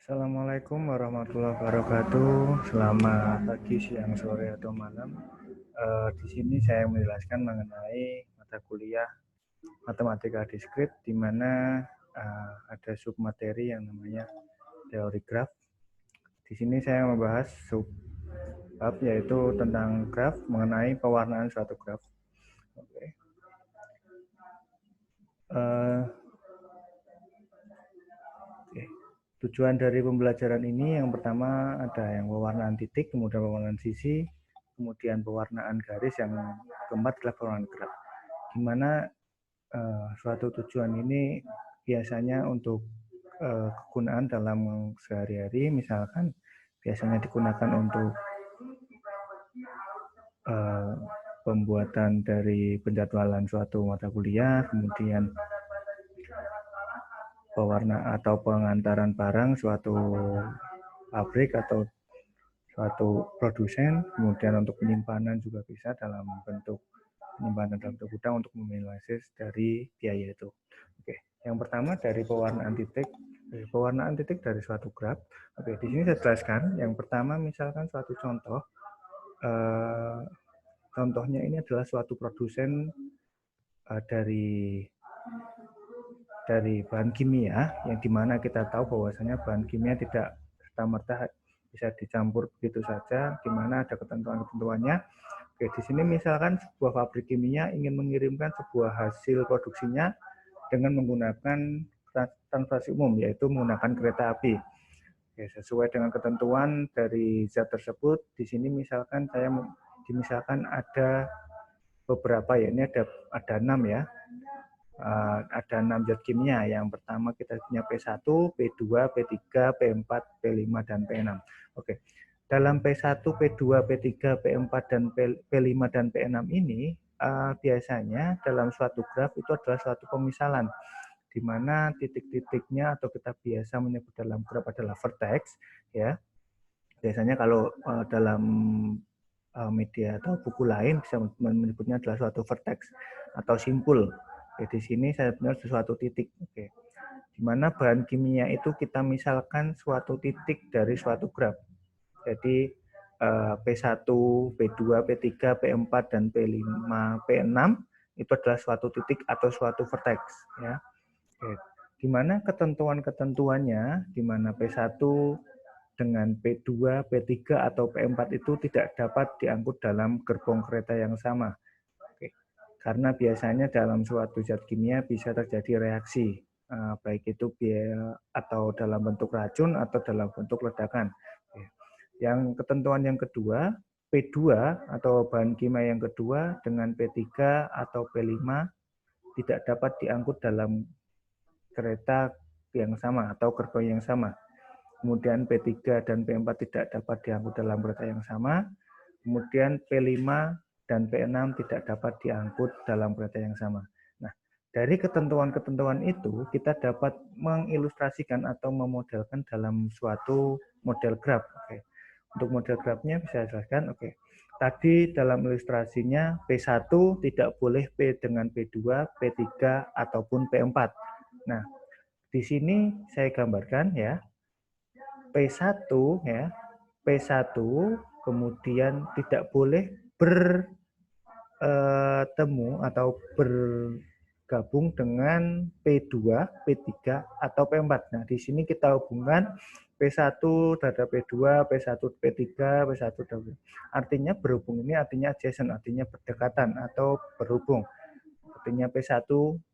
Assalamualaikum warahmatullahi wabarakatuh. Selamat pagi, siang, sore, atau malam. Di sini saya menjelaskan mengenai mata kuliah matematika diskrit, di mana ada submateri yang namanya teori graf. Di sini saya membahas subbab yaitu tentang graf, mengenai pewarnaan suatu graf. Oke. Tujuan dari pembelajaran ini yang pertama ada yang pewarnaan titik, kemudian pewarnaan sisi, kemudian pewarnaan garis, yang keempat adalah pewarnaan graf. Gimana suatu tujuan ini biasanya untuk kegunaan dalam sehari-hari, misalkan biasanya digunakan untuk pembuatan dari penjadwalan suatu mata kuliah, kemudian pewarna atau pengantaran barang suatu pabrik atau suatu produsen, kemudian untuk penyimpanan juga bisa dalam bentuk penyimpanan dalam bentuk gudang untuk meminimalisir dari biaya itu. Oke, yang pertama dari pewarnaan titik. Pewarnaan titik dari suatu graf. Oke, di sini saya jelaskan. Yang pertama misalkan suatu contoh. Contohnya ini adalah suatu produsen dari bahan kimia, yang dimana kita tahu bahwasanya bahan kimia tidak serta-merta bisa dicampur begitu saja, di mana ada ketentuan-ketentuannya. Oke, di sini misalkan sebuah pabrik kimia ingin mengirimkan sebuah hasil produksinya dengan menggunakan transportasi umum, yaitu menggunakan kereta api. Oke, sesuai dengan ketentuan dari zat tersebut, di sini misalkan ada beberapa, ya ini ada 6 ya. Ada 6 zat kimia. Yang pertama kita punya P1, P2, P3, P4, P5, dan P6. Oke. Dalam P1, P2, P3, P4, dan P5, dan P6 ini biasanya dalam suatu graf itu adalah suatu pemisalan, di mana titik-titiknya atau kita biasa menyebut dalam graf adalah vertex, ya. Biasanya kalau dalam media atau buku lain bisa menyebutnya adalah suatu vertex atau simpul. Oke, di sini saya benar sesuatu titik. Oke. Di mana bahan kimia itu kita misalkan suatu titik dari suatu graf. Jadi P1, P2, P3, P4, dan P5, P6 itu adalah suatu titik atau suatu vertex, ya. Oke. Di mana ketentuan-ketentuannya, di mana P1 dengan P2, P3, atau P4 itu tidak dapat diangkut dalam gerbong kereta yang sama. Oke. Karena biasanya dalam suatu zat kimia bisa terjadi reaksi, baik itu atau dalam bentuk racun atau dalam bentuk ledakan. Yang ketentuan yang kedua, P2 atau bahan kimia yang kedua dengan P3 atau P5 tidak dapat diangkut dalam kereta yang sama atau gerbong yang sama. Kemudian P3 dan P4 tidak dapat diangkut dalam kereta yang sama. Kemudian P5 dan P6 tidak dapat diangkut dalam kereta yang sama. Nah, dari ketentuan-ketentuan itu kita dapat mengilustrasikan atau memodelkan dalam suatu model graf. Oke. Untuk model grafnya bisa saya jelaskan. Oke. Tadi dalam ilustrasinya P1 tidak boleh P dengan P2, P3 ataupun P4. Nah, di sini saya gambarkan ya. P1 ya. P1 kemudian tidak boleh bertemu atau bergabung dengan P2, P3, atau P4. Nah, di sini kita hubungkan P1 terhadap P2, P1 P3, P1 P4. Artinya berhubung ini artinya adjacent, artinya berdekatan atau berhubung. Artinya P1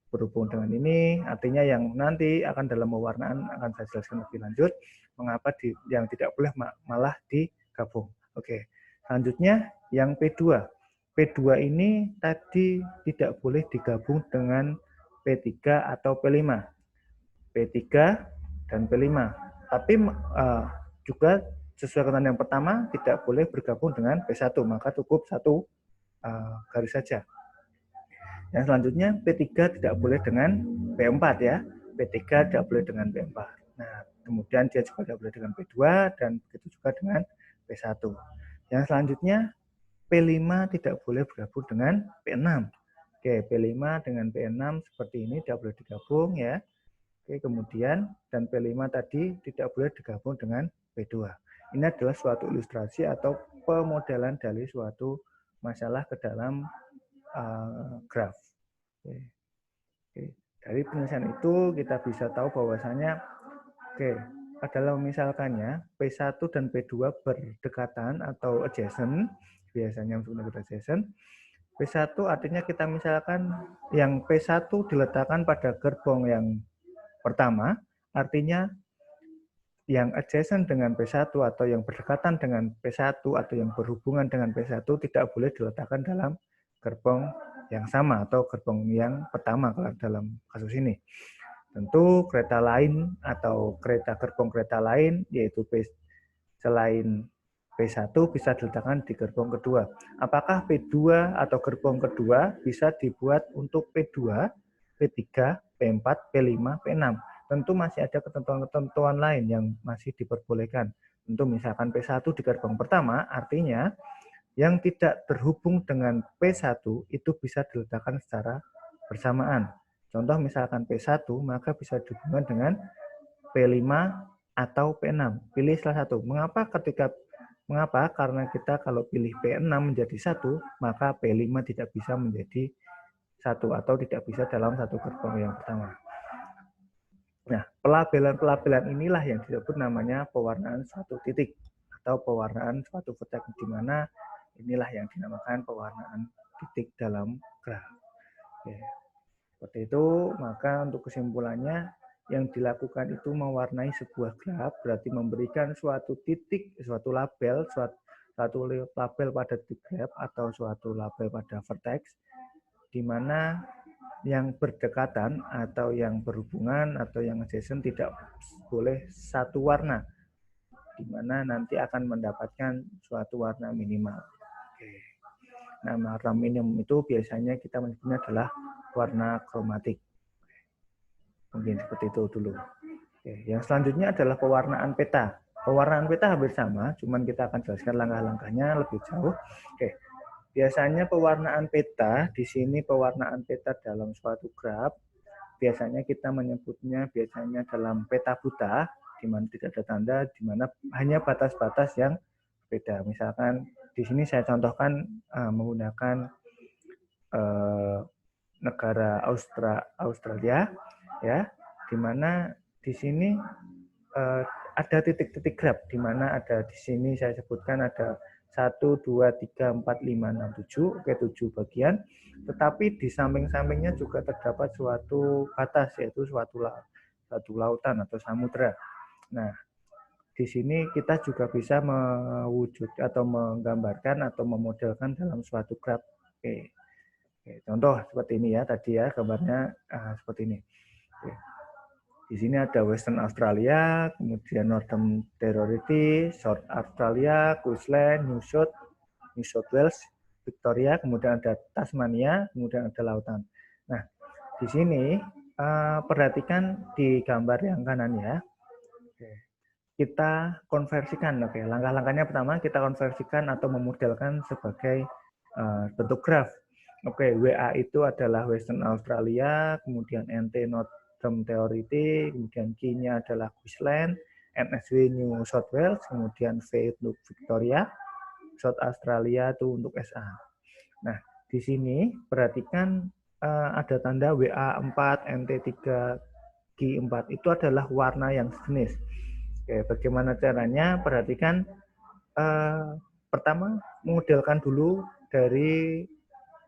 berhubung dengan ini, artinya yang nanti akan dalam pewarnaan akan saya jelaskan lebih lanjut mengapa yang tidak boleh malah digabung. Oke. Selanjutnya yang P2. P2 ini tadi tidak boleh digabung dengan P3 atau P5. P3 dan P5. Tapi juga sesuai ketentuan yang pertama tidak boleh bergabung dengan P1, maka cukup satu garis saja. Yang selanjutnya P3 tidak boleh dengan P4 ya. P3 tidak boleh dengan P4. Nah, kemudian dia juga tidak boleh dengan P2 dan begitu juga dengan P1. Yang selanjutnya P5 tidak boleh bergabung dengan P6. Oke, P5 dengan P6 seperti ini tidak boleh digabung ya. Oke, kemudian dan P5 tadi tidak boleh digabung dengan P2. Ini adalah suatu ilustrasi atau pemodelan dari suatu masalah ke dalam graf. Oke. Dari penyelesaian itu kita bisa tahu bahwasanya adalah misalkannya P1 dan P2 berdekatan atau adjacent, biasanya menggunakan adjacent. P1 artinya kita misalkan yang P1 diletakkan pada gerbong yang pertama, artinya yang adjacent dengan P1 atau yang berdekatan dengan P1 atau yang berhubungan dengan P1 tidak boleh diletakkan dalam gerbong yang sama atau gerbong yang pertama kalau dalam kasus ini. Tentu kereta lain atau gerbong kereta lain yaitu selain P1 bisa diletakkan di gerbong kedua. Apakah P2 atau gerbong kedua bisa dibuat untuk P2, P3, P4, P5, P6? Tentu masih ada ketentuan-ketentuan lain yang masih diperbolehkan. Tentu misalkan P1 di gerbong pertama, artinya yang tidak terhubung dengan P1 itu bisa diletakkan secara bersamaan. Contoh misalkan P1, maka bisa dihubungkan dengan P5 atau P6. Pilih salah satu. Mengapa? Karena kita kalau pilih P6 menjadi 1, maka P5 tidak bisa menjadi 1 atau tidak bisa dalam satu gerbong yang pertama. Nah, pelabelan inilah yang disebut namanya pewarnaan suatu titik atau pewarnaan suatu vertex, di mana inilah yang dinamakan pewarnaan titik dalam graf. Oke. Seperti itu, maka untuk kesimpulannya yang dilakukan itu mewarnai sebuah graf berarti memberikan suatu titik, suatu label pada titik graf atau suatu label pada vertex, di mana yang berdekatan atau yang berhubungan atau yang adjacent tidak boleh satu warna, di mana nanti akan mendapatkan suatu warna minimal. Oke. Nah, warna minimum itu biasanya kita menyebutnya adalah warna kromatik. Mungkin seperti itu dulu. Oke. Yang selanjutnya adalah pewarnaan peta. Pewarnaan peta hampir sama, cuman kita akan jelaskan langkah-langkahnya lebih jauh. Oke. Biasanya pewarnaan peta, di sini pewarnaan peta dalam suatu graf, biasanya kita menyebutnya biasanya dalam peta buta, di mana tidak ada tanda, di mana hanya batas-batas yang beda. Misalkan di sini saya contohkan menggunakan negara Australia, ya, di mana di sini ada titik-titik graf, di mana ada di sini saya sebutkan ada 1, 2, 3, 4, 5, 6, 7, oke 7 bagian. Tetapi di samping-sampingnya juga terdapat suatu batas, yaitu suatu lautan atau samudra. Nah, di sini kita juga bisa mewujud atau menggambarkan atau memodelkan dalam suatu graf. Oke. Contoh seperti ini ya tadi ya, gambarnya seperti ini. Oke. Di sini ada Western Australia, kemudian Northern Territory, South Australia, Queensland, New South Wales, Victoria, kemudian ada Tasmania, kemudian ada lautan. Nah, di sini perhatikan di gambar yang kanan ya. Kita konversikan, oke. Langkah-langkahnya pertama kita konversikan atau memodelkan sebagai bentuk graf. Oke, WA itu adalah Western Australia, kemudian NT Northern Territory, kemudian Q-nya adalah Queensland, NSW New South Wales, kemudian V untuk Victoria, South Australia itu untuk SA. Nah, di sini perhatikan ada tanda WA4, NT3, Q4, itu adalah warna yang sejenis. Oke, bagaimana caranya? Perhatikan pertama modelkan dulu dari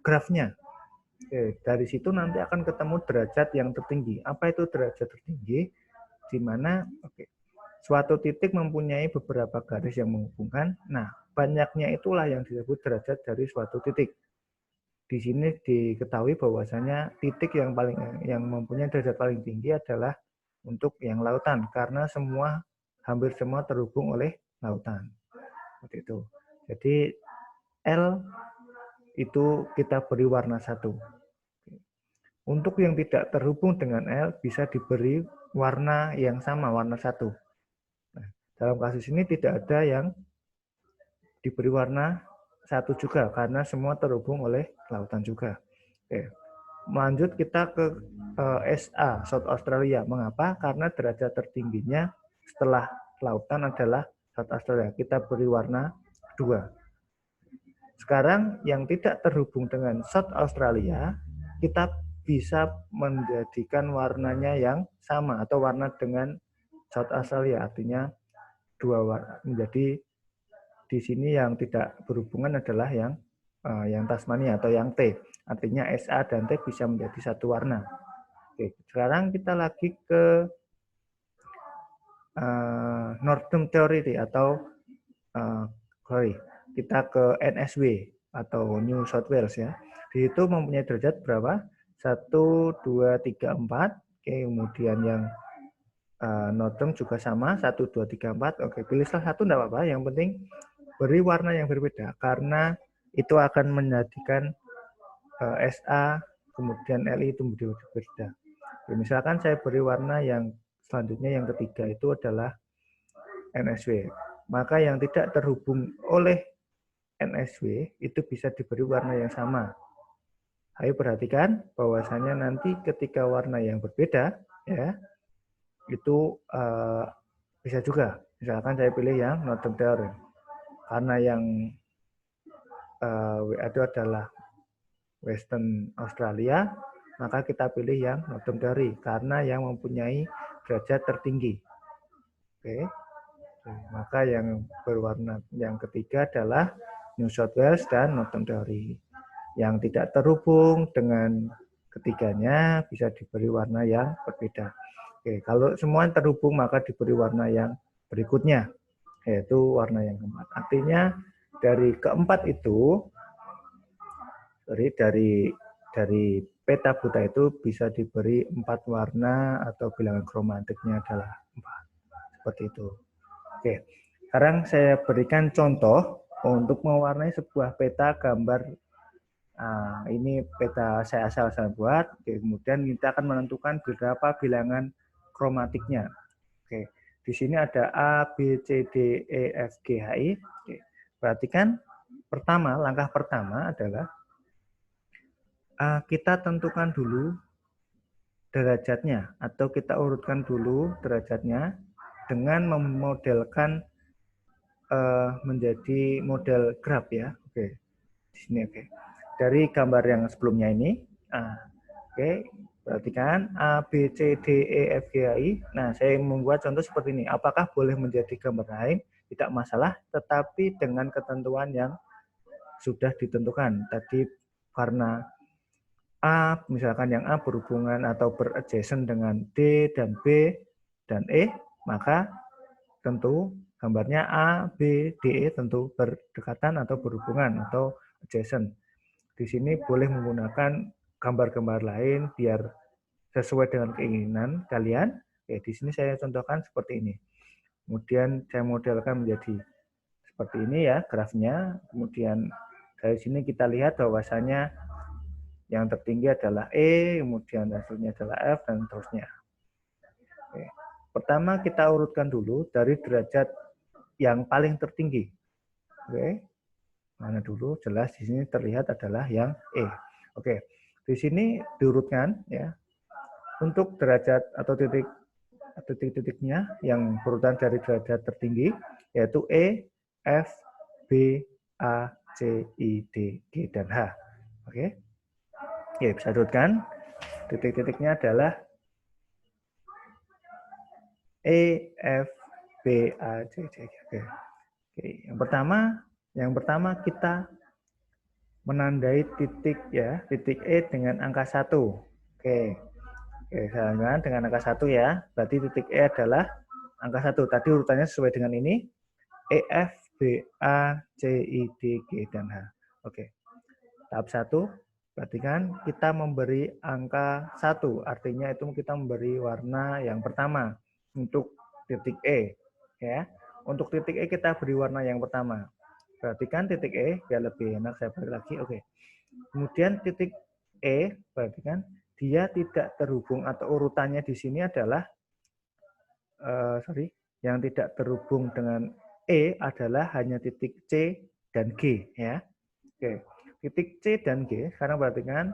grafnya. Oke, dari situ nanti akan ketemu derajat yang tertinggi. Apa itu derajat tertinggi? Di mana suatu titik mempunyai beberapa garis yang menghubungkan. Nah, banyaknya itulah yang disebut derajat dari suatu titik. Di sini diketahui bahwasanya titik yang mempunyai derajat paling tinggi adalah untuk yang lautan, karena hampir semua terhubung oleh lautan. Seperti itu. Jadi L itu kita beri warna 1. Untuk yang tidak terhubung dengan L bisa diberi warna yang sama, warna 1. Nah, dalam kasus ini tidak ada yang diberi warna 1 juga karena semua terhubung oleh lautan juga. Oke. Lanjut kita ke SA, South Australia. Mengapa? Karena derajat tertingginya setelah lautan adalah South Australia. Kita beri warna 2. Sekarang yang tidak terhubung dengan South Australia, kita bisa menjadikan warnanya yang sama atau warna dengan South Australia, artinya 2 warna. Menjadi di sini yang tidak berhubungan adalah yang Tasmania atau yang T. Artinya SA dan T bisa menjadi satu warna. Oke, sekarang kita lagi ke Northern Territory atau kita ke NSW atau New South Wales ya. Di situ mempunyai derajat berapa? 1, 2, 3, 4. Oke, kemudian yang Northern juga sama, 1, 2, 3, 4. Oke, pilih salah satu enggak apa-apa. Yang penting beri warna yang berbeda karena itu akan menjadikan SA kemudian LI itu berbeda. Oke, misalkan saya beri warna yang selanjutnya yang ketiga itu adalah NSW. Maka yang tidak terhubung oleh NSW itu bisa diberi warna yang sama. Ayo perhatikan bahwasanya nanti ketika warna yang berbeda ya itu bisa juga. Misalkan saya pilih yang Northern Territory. Karena yang itu adalah Western Australia, maka kita pilih yang Northern Territory karena yang mempunyai derajat tertinggi. Oke. Maka yang berwarna yang ketiga adalah New South Wales dan Northern Territory. Yang tidak terhubung dengan ketiganya bisa diberi warna yang berbeda. Oke, kalau semua terhubung maka diberi warna yang berikutnya, yaitu warna yang keempat. Artinya dari keempat itu, dari peta buta itu bisa diberi 4 warna atau bilangan kromatiknya adalah 4. Seperti itu. Oke, sekarang saya berikan contoh untuk mewarnai sebuah peta gambar. Ini peta saya asal-asal buat. Oke, kemudian kita akan menentukan berapa bilangan kromatiknya. Oke, di sini ada A, B, C, D, E, F, G, H, I. Oke, perhatikan langkah pertama adalah kita tentukan dulu derajatnya atau kita urutkan dulu derajatnya dengan memodelkan menjadi model graf ya. Oke, di sini oke. Dari gambar yang sebelumnya ini, oke, perhatikan A, B, C, D, E, F, G, H, I. Nah, saya membuat contoh seperti ini. Apakah boleh menjadi gambar lain? Tidak masalah, tetapi dengan ketentuan yang sudah ditentukan. Tadi karena A, misalkan yang A berhubungan atau beradjacent dengan D dan B dan E, maka tentu gambarnya A, B, D, E tentu berdekatan atau berhubungan atau adjacent. Di sini boleh menggunakan gambar-gambar lain biar sesuai dengan keinginan kalian. Oke, di sini saya contohkan seperti ini. Kemudian saya modelkan menjadi seperti ini ya grafnya. Kemudian dari sini kita lihat bahwasanya yang tertinggi adalah E, kemudian hasilnya adalah F, dan seterusnya. Oke. Pertama kita urutkan dulu dari derajat yang paling tertinggi. Oke. Mana dulu? Jelas di sini terlihat adalah yang E. Oke. Di sini diurutkan ya. Untuk derajat atau titik-titiknya yang berurutan dari derajat tertinggi yaitu E, F, B, A, C, I, D, G, dan H. Oke. Ya, bisa urutkan. Titik-titiknya adalah E, F, B, A, C, D, G. Oke. Yang pertama kita menandai titik ya, titik E dengan angka 1. Oke. Oke, saya dengan angka 1 ya. Berarti titik E adalah angka 1. Tadi urutannya sesuai dengan ini. E, F, B, A, C, I, D, G, dan H. Oke. Tahap 1, perhatikan kita memberi angka 1. Artinya itu kita memberi warna yang pertama untuk titik E. Ya. Untuk titik E kita beri warna yang pertama. Perhatikan titik E, biar lebih enak saya beri lagi. Oke. Kemudian titik E, perhatikan dia tidak terhubung atau urutannya di sini adalah yang tidak terhubung dengan E adalah hanya titik C dan G ya. Oke. Titik C dan G sekarang perhatikan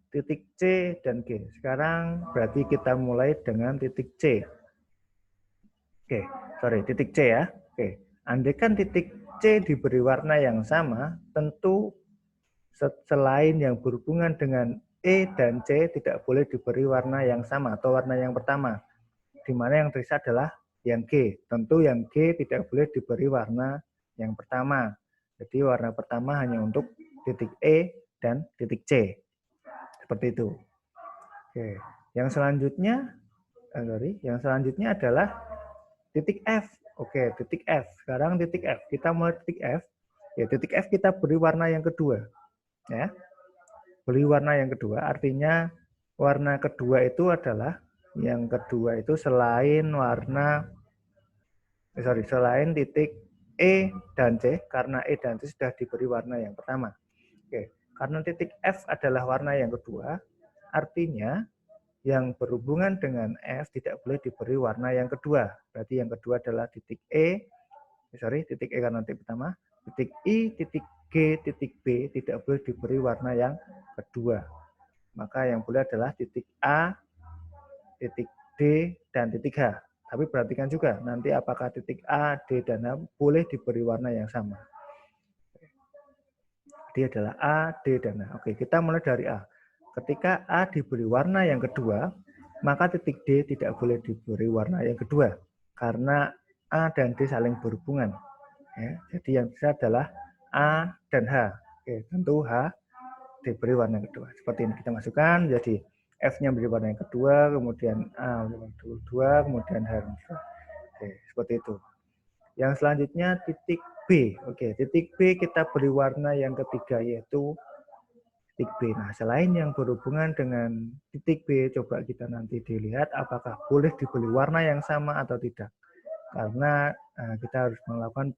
titik C dan G. Sekarang berarti kita mulai dengan titik C. Oke, sorry, titik C ya. Oke, andaikan titik C diberi warna yang sama, tentu selain yang berhubungan dengan E dan C tidak boleh diberi warna yang sama atau warna yang pertama, di mana yang tersisa adalah yang G. Tentu yang G tidak boleh diberi warna yang pertama. Jadi warna pertama hanya untuk titik E dan titik C. Seperti itu. Oke, yang selanjutnya adalah titik F. Oke, titik F. Sekarang titik F. Kita mulai titik F. Ya, titik F kita beri warna yang kedua. Ya. Beri warna yang kedua, artinya warna kedua itu adalah selain selain titik E dan C, karena E dan C sudah diberi warna yang pertama. Oke, karena titik F adalah warna yang kedua, artinya yang berhubungan dengan F tidak boleh diberi warna yang kedua. Berarti yang kedua adalah titik titik E karena titik pertama, titik I, titik G, titik B tidak boleh diberi warna yang kedua. Maka yang boleh adalah titik A, titik D, dan titik H. Tapi perhatikan juga nanti apakah titik A, D, dan H boleh diberi warna yang sama. Dia adalah A, D, dan H. Oke, kita mulai dari A. Ketika A diberi warna yang kedua, maka titik D tidak boleh diberi warna yang kedua. Karena A dan D saling berhubungan. Ya, jadi yang bisa adalah A dan H. Oke, tentu H diberi warna yang kedua. Seperti ini kita masukkan, jadi F-nya beri warna yang kedua, kemudian A beri warna kedua, kemudian H. Oke, seperti itu. Yang selanjutnya titik B. Oke, titik B kita beri warna yang ketiga yaitu titik B. Nah, selain yang berhubungan dengan titik B, coba kita nanti dilihat apakah boleh diberi warna yang sama atau tidak. Karena kita harus melakukan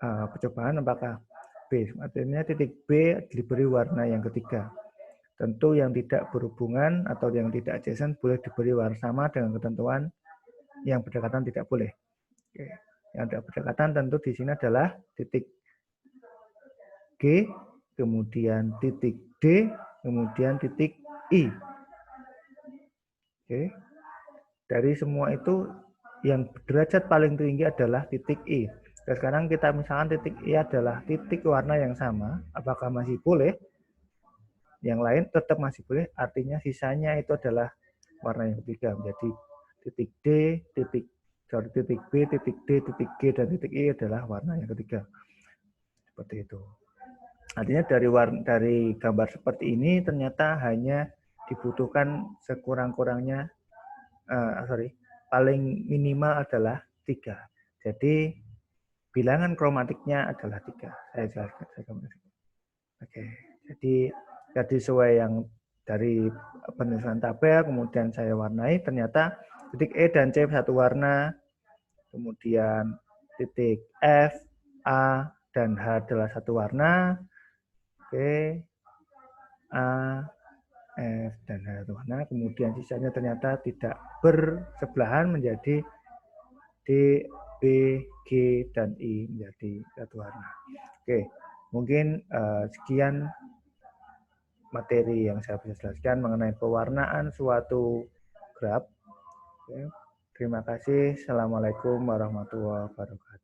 percobaan apakah B. Artinya titik B diberi warna yang ketiga. Tentu yang tidak berhubungan atau yang tidak adjacent boleh diberi warna sama dengan ketentuan yang berdekatan tidak boleh. Oke. Yang tidak berdekatan tentu di sini adalah titik G, kemudian titik D, kemudian titik I. Oke. Dari semua itu yang derajat paling tinggi adalah titik I. Dan sekarang kita misalkan titik I adalah titik warna yang sama, apakah masih boleh? Yang lain tetap masih boleh, artinya sisanya itu adalah warna yang ketiga. Jadi titik D, titik B, titik D, titik G, dan titik I adalah warna yang ketiga. Seperti itu. Artinya dari gambar seperti ini ternyata hanya dibutuhkan sekurang-kurangnya, paling minimal adalah 3. Jadi bilangan kromatiknya adalah 3. Saya jelaskan. Oke, jadi sesuai yang dari penulisan tabel, kemudian saya warnai, ternyata titik E dan C satu warna, kemudian titik F, A, dan H adalah satu warna, Oke, A, F, dan H satu warna, kemudian sisanya ternyata tidak bersebelahan menjadi D, B, G, dan I menjadi satu warna. Oke, mungkin sekian materi yang saya bisa jelaskan mengenai pewarnaan suatu graf. Oke, terima kasih. Assalamualaikum warahmatullahi wabarakatuh.